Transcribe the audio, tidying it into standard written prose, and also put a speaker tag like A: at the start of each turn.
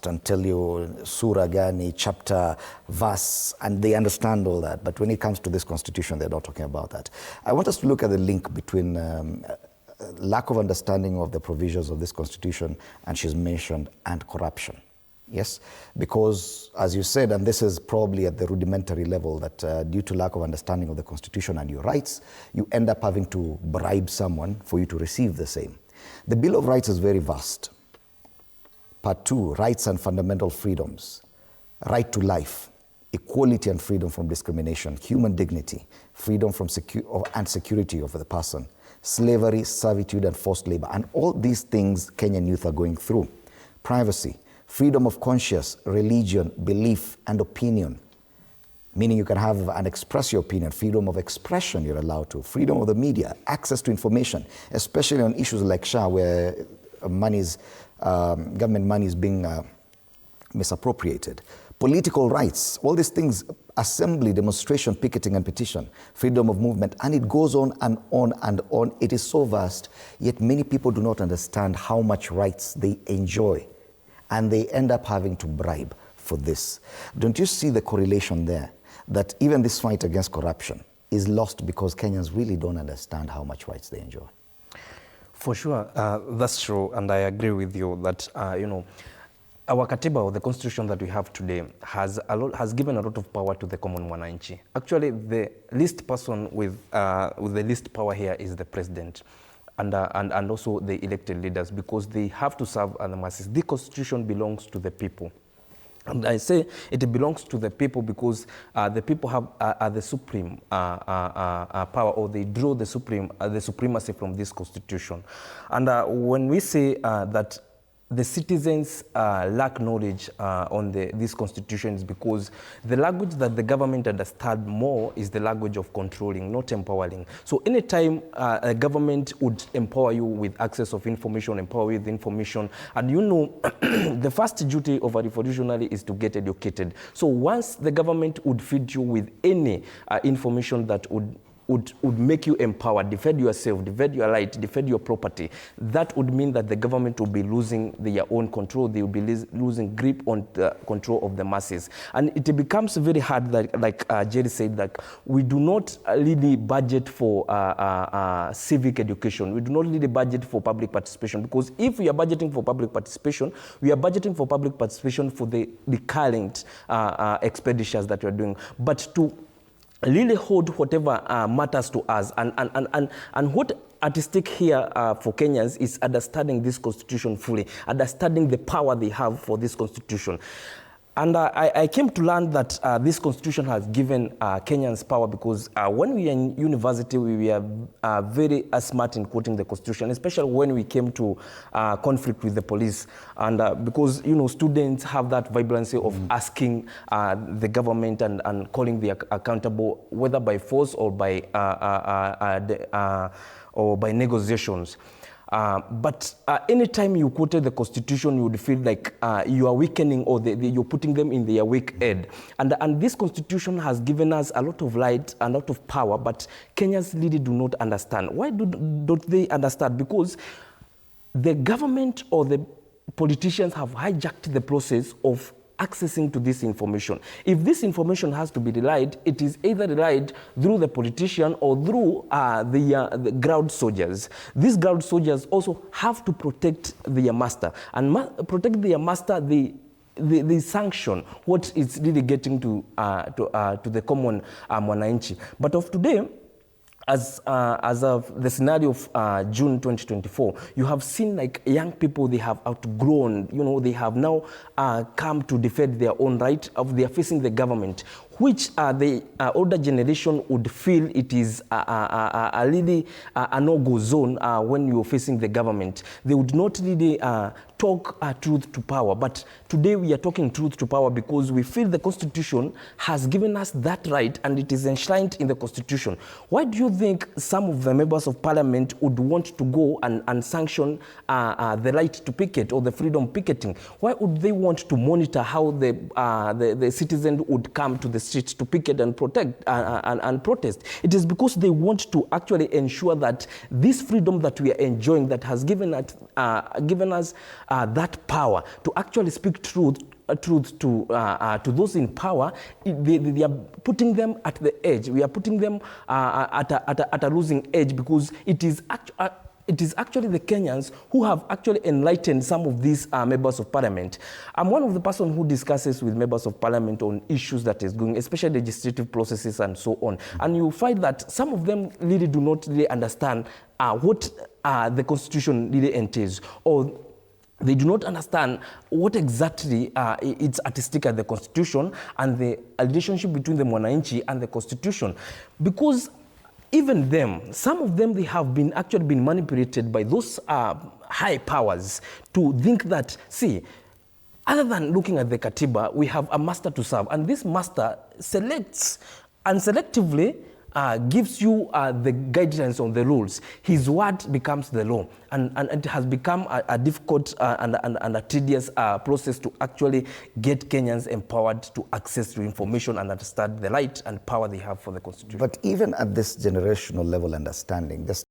A: vast and tell you surah gani, chapter, verse, and they understand all that. But when it comes to this constitution, they're not talking about that. I want us to look at the link between lack of understanding of the provisions of this constitution, and she's mentioned, and corruption. Yes, because as you said, and this is probably at the rudimentary level, that due to lack of understanding of the constitution and your rights, you end up having to bribe someone for you to receive the same. The Bill of Rights is very vast. Part 2, rights and fundamental freedoms, right to life, equality and freedom from discrimination, human dignity, freedom from and security of the person, slavery, servitude, and forced labor. And all these things Kenyan youth are going through. Privacy, freedom of conscience, religion, belief, and opinion, meaning you can have and express your opinion. Freedom of expression, you're allowed to. Freedom of the media, access to information, especially on issues like SHA, where government money is being misappropriated. Political rights, all these things, assembly, demonstration, picketing, and petition, freedom of movement, and it goes on and on and on. It is so vast, yet many people do not understand how much rights they enjoy, and they end up having to bribe for this. Don't you see the correlation there? That even this fight against corruption is lost because Kenyans really don't understand how much rights they enjoy.
B: For sure, that's true, and I agree with you that, our Katiba, or the constitution that we have today, has given a lot of power to the common mwananchi. Actually, the least person with the least power here is the president. And also the elected leaders, because they have to serve the masses. The constitution belongs to the people. And I say it belongs to the people because the people have the supreme power, or they draw the supremacy from this constitution. And when we say that the citizens lack knowledge on this constitution, is because the language that the government understands more is the language of controlling, not empowering. So anytime a government would empower you with access of information, empower you with information, and the first duty of a revolutionary is to get educated. So once the government would feed you with any information that would make you empowered, defend yourself, defend your right, defend your property, that would mean that the government will be losing their own control. They will be losing grip on the control of the masses. And it becomes very hard, like Jerry said, that we do not really budget for civic education. We do not really budget for public participation, because if we are budgeting for public participation, we are budgeting for public participation for the current expenditures that we are doing. But to really hold whatever matters to us, and what at stake here for Kenyans is understanding this constitution fully, understanding the power they have for this constitution. And I came to learn that this constitution has given Kenyans power, because when we were in university, we were very smart in quoting the constitution, especially when we came to conflict with the police. And because, students have that vibrancy of asking the government and calling the accountable, whether by force or by negotiations. But anytime you quoted the constitution, you would feel like you are weakening, or you're putting them in their weak head. And this constitution has given us a lot of light, a lot of power, but Kenyans really do not understand. Why don't they understand? Because the government or the politicians have hijacked the process of accessing to this information. If this information has to be relied, it is either relied through the politician or through the ground soldiers. These ground soldiers also have to protect their master, and protect their master. They sanction what is really getting to the common mwananchi. But of today, as of the scenario of June 2024, you have seen like young people, they have outgrown, they have now come to defend their own right. They are facing the government, which the older generation would feel it is a really a no-go zone when you're facing the government. They would not really talk truth to power. But today we are talking truth to power because we feel the Constitution has given us that right, and it is enshrined in the Constitution. Why do you think some of the members of parliament would want to go and sanction the right to picket or the freedom picketing? Why would they want to monitor how the citizen would come to the streets to picket and protect and protest. It is because they want to actually ensure that this freedom that we are enjoying, that has given us that power to actually speak truth to those in power, they are putting them at the edge. We are putting them at a losing edge, because it is actually the Kenyans who have actually enlightened some of these members of parliament. I'm one of the person who discusses with members of parliament on issues that is going, especially legislative processes and so on. And you find that some of them really do not really understand what the constitution really entails, or they do not understand what exactly it's at stake at the constitution and the relationship between the Mwananchi and the constitution. Because even them, some of them, they have been actually been manipulated by those high powers to think that, see, other than looking at the Katiba, we have a master to serve, and this master selects and selectively gives you the guidelines on the rules. His word becomes the law, and it has become a difficult and a tedious process to actually get Kenyans empowered to access to information and understand the right and power they have for the constitution.
A: But even at this generational level understanding, this